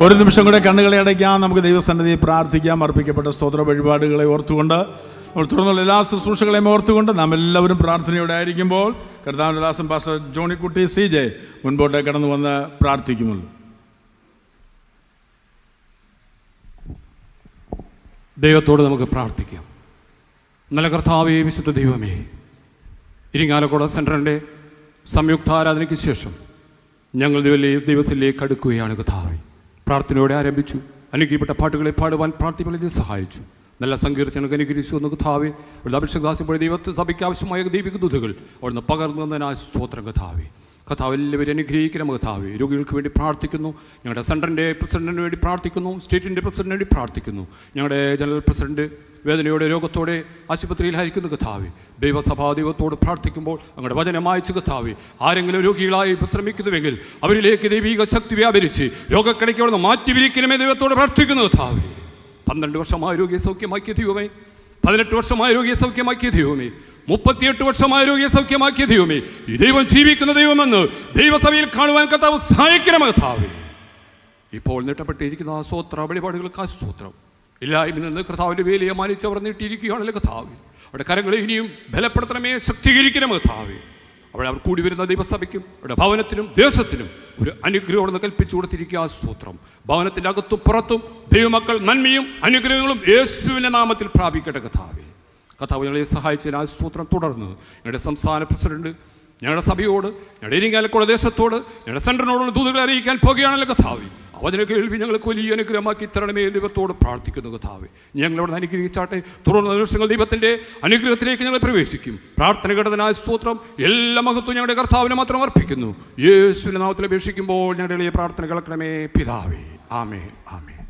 ഒരു നിമിഷം കൂടെ കണ്ണുകളെ അടയ്ക്കാം. നമുക്ക് ദൈവസന്നിധിയിൽ പ്രാർത്ഥിക്കാം. അർപ്പിക്കപ്പെട്ട സ്തോത്ര വഴിപാടുകളെ ഓർത്തുകൊണ്ട് തുടർന്നുള്ള എല്ലാ ശുശ്രൂഷകളെയും ഓർത്തുകൊണ്ട് നാം എല്ലാവരും പ്രാർത്ഥനയോടെ ആയിരിക്കുമ്പോൾ കർത്താവിൻ്റെ ദാസൻ പാസ്റ്റർ ജോണിക്കുട്ടി CJ മുൻപോട്ട് കടന്നു വന്ന് പ്രാർത്ഥിക്കുമല്ലോ. ദൈവത്തോട് നമുക്ക് പ്രാർത്ഥിക്കാം. നല്ല കർത്താവേ, വിശുദ്ധ ദൈവമേ, ഇരിങ്ങാലക്കുട സെൻറ്ററിൻ്റെ സംയുക്ത ആരാധനയ്ക്ക് ശേഷം ഞങ്ങൾ ദിവസത്തിലേക്ക് അടുക്കുകയാണ് കർത്താവേ. പ്രാർത്ഥനയോടെ ആരംഭിച്ചു. അനുഗ്രഹിക്കപ്പെട്ട പാട്ടുകളെ പാടുവാൻ പ്രാർത്ഥികളെ സഹായിച്ചു. നല്ല സങ്കീർത്തനങ്ങൾ അനുഗ്രഹിച്ചു എന്ന് കർത്താവേ. അഭിഷേകാസിപ്പോഴേ ദൈവത്തെ സഭയ്ക്ക് ആവശ്യമായ ദൈവിക ദൂതുകൾ അവിടുന്ന് പകർന്നു തന്നതിനായ സ്തോത്രം കർത്താവേ. കർത്താവ് എല്ലാവരും അനുഗ്രഹിക്കണം കർത്താവേ. രോഗികൾക്ക് വേണ്ടി പ്രാർത്ഥിക്കുന്നു. ഞങ്ങളുടെ സെൻറ്ററിൻ്റെ പ്രസിഡന്റിന് വേണ്ടി പ്രാർത്ഥിക്കുന്നു. സ്റ്റേറ്റിൻ്റെ പ്രസിഡന്റിന് വേണ്ടി പ്രാർത്ഥിക്കുന്നു. ഞങ്ങളുടെ ജനറൽ പ്രസിഡന്റ് വേദനയോടെ രോഗത്തോടെ ആശുപത്രിയിലായിരിക്കുന്നു കർത്താവേ. ദൈവസഭാ ദൈവത്തോട് പ്രാർത്ഥിക്കുമ്പോൾ അങ്ങയുടെ വചനം അയച്ചു കർത്താവേ. ആരെങ്കിലും രോഗികളായി വിശ്രമിക്കുന്നുവെങ്കിൽ അവരിലേക്ക് ദൈവിക ശക്തി വ്യാപരിച്ച് രോഗക്കിടയ്ക്കോട് മാറ്റിവിരിക്കണമേ ദൈവത്തോട് പ്രാർത്ഥിക്കുന്നു കർത്താവേ. 12 വർഷമായ രോഗിയെ സൗഖ്യമാക്കിയ ദൈവമേ, 18 വർഷമായ രോഗിയെ സൗഖ്യമാക്കിയ ദൈവമേ, 38 വർഷമായ രോഗിയെ സൗഖ്യമാക്കിയ ദൈവമേ, ഈ ദൈവം ജീവിക്കുന്ന ദൈവമെന്ന് ദൈവസഭയിൽ കാണുവാൻ കർത്താവ് സഹായിക്കണം കർത്താവേ. ഇപ്പോൾ നീട്ടപ്പെട്ടിരിക്കുന്ന സ്തോത്ര വെളിപാടുകൾക്ക് സ്തോത്രം. ഇല്ലായ്മ നിന്ന് കർത്താവിൻ്റെ വേലയെ മാനിച്ച് അവർ നീട്ടിയിരിക്കുകയാണല്ലോ കർത്താവേ. അവിടെ കരങ്ങളെ ഇനിയും ബലപ്പെടുത്തണമേ, ശക്തീകരിക്കണം കർത്താവേ. അവിടെ അവർ കൂടി വരുന്ന ദൈവസഭയ്ക്കും അവിടെ ഭവനത്തിലും ദേശത്തിലും ഒരു അനുഗ്രഹം കൽപ്പിച്ചു കൊടുത്തിരിക്കുക സ്തോത്രം. ഭവനത്തിൻ്റെ അകത്തും പുറത്തും ദൈവമക്കൾ നന്മയും അനുഗ്രഹങ്ങളും യേശുവിൻ്റെ നാമത്തിൽ പ്രാപിക്കട്ടെ കർത്താവേ. കർത്താവ് ഞങ്ങളെ സഹായിച്ചതിന് ആ സ്തോത്രം. തുടർന്ന് ഞങ്ങളുടെ സംസ്ഥാന പ്രസിഡന്റ് ഞങ്ങളുടെ സഭയോട്, ഞങ്ങളുടെ ഇരിങ്ങാലക്കുട ദേശത്തോട്, ഞങ്ങളുടെ സെൻറ്ററിനോടുള്ള ദൂതുകളെ അറിയിക്കാൻ പോകുകയാണല്ലോ കർത്താവേ. അവതിനെ കേൾവി ഞങ്ങൾക്ക് വലിയ അനുഗ്രഹമാക്കി തരണമേ ദൈവത്തോട് പ്രാർത്ഥിക്കുന്നു കർത്താവേ. ഞങ്ങളവിടെ അനുഗ്രഹിച്ചാട്ടെ. തുടർന്ന ദിവസങ്ങൾ ദൈവത്തിൻ്റെ അനുഗ്രഹത്തിലേക്ക് ഞങ്ങൾ പ്രവേശിക്കും. പ്രാർത്ഥന കേട്ടതിനായ സ്തോത്രം. എല്ലാ മഹത്വം ഞങ്ങളുടെ കർത്താവിനെ മാത്രം അർപ്പിക്കുന്നു. യേശുവിൻ്റെ നാമത്തിൽ അപേക്ഷിക്കുമ്പോൾ ഞങ്ങളുടെ പ്രാർത്ഥന കേൾക്കണമേ പിതാവേ. ആമേൻ, ആമേൻ.